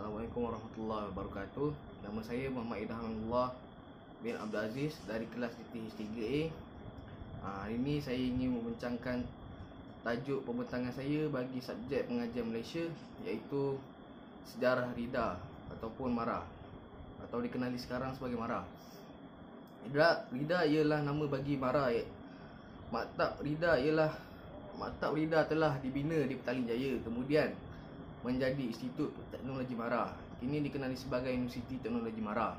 Assalamualaikum warahmatullahi wabarakatuh. Nama saya Muhammad Idah Hamdullah bin Abdul Aziz dari kelas DTH3A. Hari ini saya ingin membincangkan tajuk pembentangan saya bagi subjek pengajian Malaysia, iaitu sejarah Rida ataupun Mara, atau dikenali sekarang sebagai Mara. Rida ialah nama bagi Mara. Maktab Rida telah dibina di Petaling Jaya, kemudian menjadi Institut Teknologi Mara. Kini dikenali sebagai Universiti Teknologi Mara.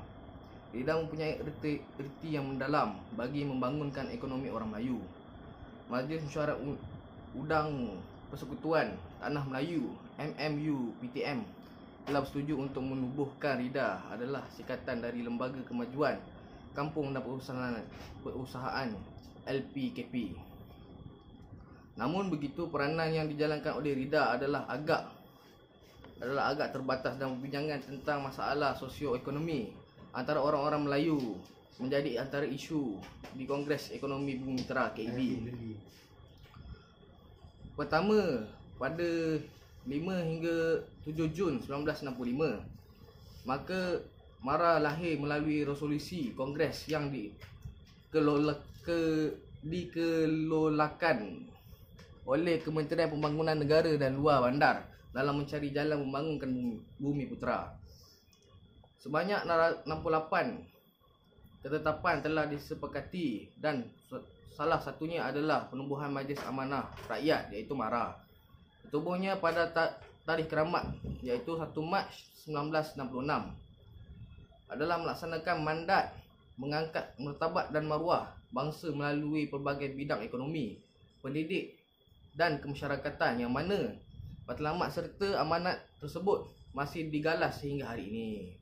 Rida mempunyai erti yang mendalam bagi membangunkan ekonomi orang Melayu. Majlis Mesyuarat Udang Persekutuan Tanah Melayu MMU PTM telah bersetuju untuk menubuhkan Rida adalah singkatan dari Lembaga Kemajuan Kampung dan Perusahaan LPKP. Namun begitu, peranan yang dijalankan oleh Rida adalah agak terbatas dan perbincangan tentang masalah sosioekonomi antara orang-orang Melayu menjadi antara isu di Kongres Ekonomi Bumi Putra KEB. Pertama, pada 5 hingga 7 Jun 1965, maka Mara lahir melalui resolusi Kongres yang dikelolakan oleh Kementerian Pembangunan Negara dan Luar Bandar dalam mencari jalan membangunkan Bumi Putra. Sebanyak 68 ketetapan telah disepakati dan salah satunya adalah penubuhan Majlis Amanah Rakyat, iaitu Mara. Tubuhnya pada tarikh keramat, iaitu 1 Mac 1966, adalah melaksanakan mandat mengangkat martabat dan maruah bangsa melalui pelbagai bidang ekonomi, pendidik dan kemasyarakatan, yang mana matlamat serta amanat tersebut masih digalas sehingga hari ini.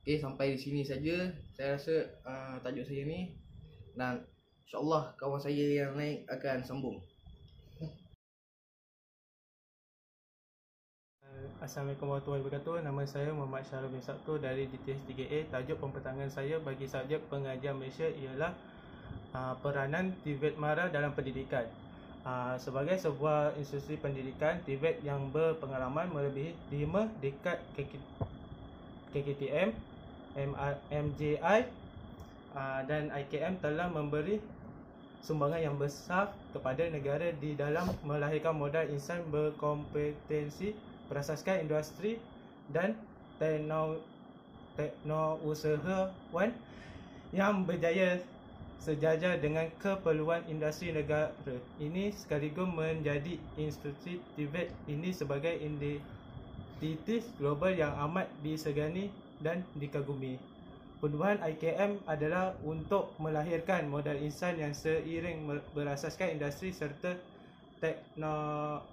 Okey, sampai di sini saja saya rasa tajuk saya ni, dan insya-Allah kawan saya yang lain akan sambung. Assalamualaikum warahmatullahi wabarakatuh. Nama saya Muhammad Syahrul bin Sabtu dari DTH3A. Tajuk pembentangan saya bagi subjek pengajian Malaysia ialah peranan TVET Mara dalam pendidikan. Sebagai sebuah institusi pendidikan, TVET yang berpengalaman melebihi 5 dekad KKTM, MJI dan IKM telah memberi sumbangan yang besar kepada negara di dalam melahirkan modal insan berkompetensi berasaskan industri dan teknousahawan yang berjaya sejajar dengan keperluan industri negara. Ini sekaligus menjadi institusi TVET ini sebagai entitas global yang amat disegani dan dikagumi. Penubuhan IKM adalah untuk melahirkan modal insan yang seiring berasaskan industri serta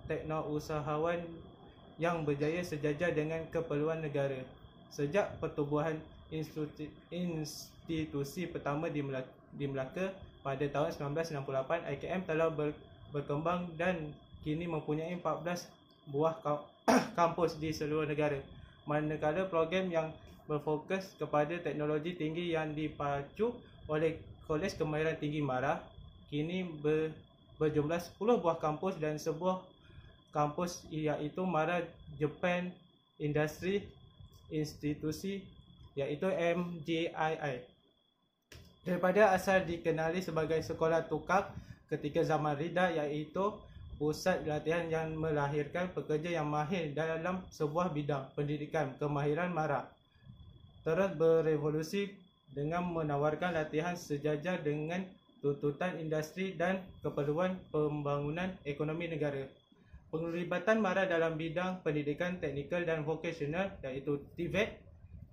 teknousahawan yang berjaya sejajar dengan keperluan negara. Sejak pertubuhan institusi pertama di Melaka pada tahun 1968, IKM telah berkembang dan kini mempunyai 14 buah kampus di seluruh negara. Manakala program yang berfokus kepada teknologi tinggi yang dipacu oleh Kolej Kemahiran Tinggi Mara kini berjumlah 10 buah kampus dan sebuah kampus, iaitu Mara Japan Industry Institusi, iaitu MJII. Daripada asal dikenali sebagai sekolah tukar ketika zaman Rida, iaitu pusat latihan yang melahirkan pekerja yang mahir dalam sebuah bidang pendidikan, kemahiran Mara terus berevolusi dengan menawarkan latihan sejajar dengan tuntutan industri dan keperluan pembangunan ekonomi negara. Penglibatan Mara dalam bidang pendidikan teknikal dan vokasional, iaitu TVET,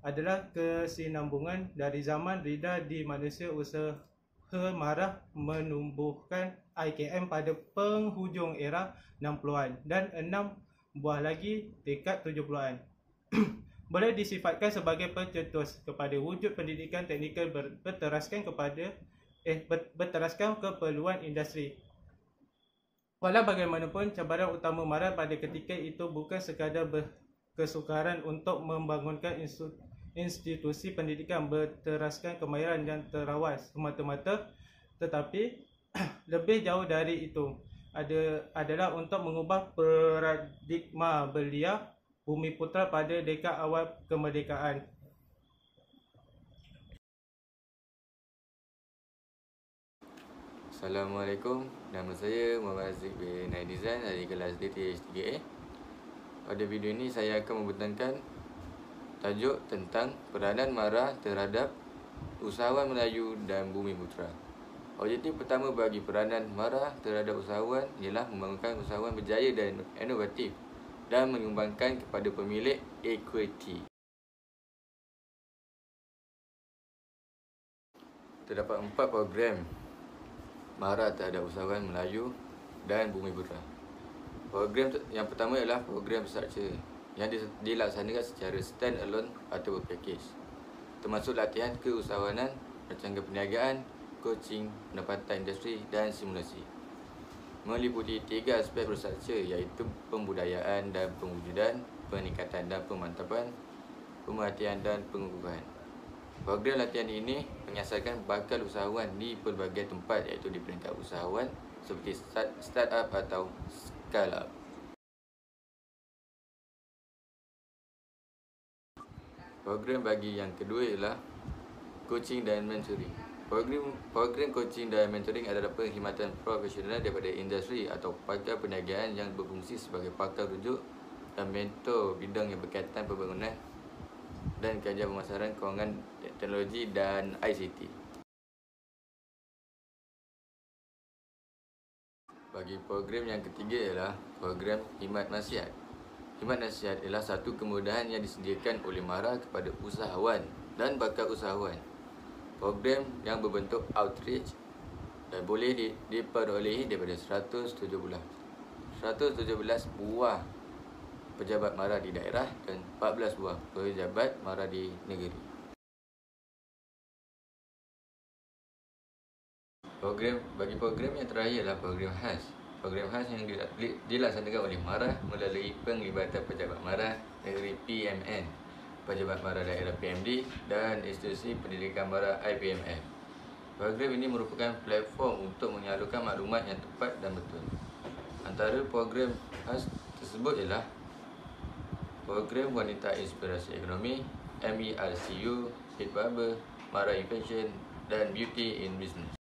adalah kesinambungan dari zaman Rida di manusia usaha Mara menumbuhkan IKM pada penghujung era 60-an dan 6 buah lagi dekad 70-an. Boleh disifatkan sebagai pencetus kepada wujud pendidikan teknikal berteraskan keperluan industri. Walau bagaimanapun, cabaran utama Mara pada ketika itu bukan sekadar kesukaran untuk membangunkan institusi pendidikan berteraskan kemahiran yang terawat semata-mata, tetapi lebih jauh dari itu adalah untuk mengubah paradigma belia Bumiputra pada dekad awal kemerdekaan. Assalamualaikum, nama saya Muhammad Aziz bin Aidizan dari kelas DTH3A. Pada video ini saya akan membentangkan tajuk tentang peranan MARA terhadap usahawan Melayu dan Bumiputra. Objektif pertama bagi peranan MARA terhadap usahawan ialah membangunkan usahawan berjaya dan inovatif dan menyumbangkan kepada pemilik equity. Terdapat 4 program MARA terhadap usahawan Melayu dan Bumiputra. Program yang pertama ialah program structure yang dilaksanakan secara stand alone atau berpackage, termasuk latihan keusahawanan, rancangan perniagaan, coaching, pendapatan industri dan simulasi. Meliputi 3 aspek berstructure iaitu pembudayaan dan pengwujudan, peningkatan dan pemantapan, pemerhatian dan pengukuhan. Program latihan ini menyasarkan bakal usahawan di pelbagai tempat iaitu di peringkat usahawan seperti startup atau scale up. Program bagi yang kedua ialah coaching dan mentoring. Program coaching dan mentoring adalah perkhidmatan profesional daripada industri atau pakar perniagaan yang berfungsi sebagai pakar rujuk dan mentor bidang yang berkaitan pembangunan dan kajian pemasaran kewangan teknologi dan ICT. Bagi program yang ketiga ialah program khidmat nasihat. Khidmat nasihat ialah satu kemudahan yang disediakan oleh MARA kepada usahawan dan bakal usahawan. Program yang berbentuk outreach dan boleh diperolehi daripada 117 buah pejabat MARA di daerah dan 14 buah pejabat MARA di negeri. Bagi program yang terakhir adalah program khas. Program khas yang dilaksanakan oleh MARA melalui penglibatan pejabat MARA negeri PMN, pejabat MARA daerah PMD dan institusi pendidikan MARA IPMF. Program ini merupakan platform untuk menyalurkan maklumat yang tepat dan betul. Antara program khas tersebut ialah Program Wanita Inspirasi Ekonomi, MERCU, Hit Barber, MARA Invention dan Beauty in Business.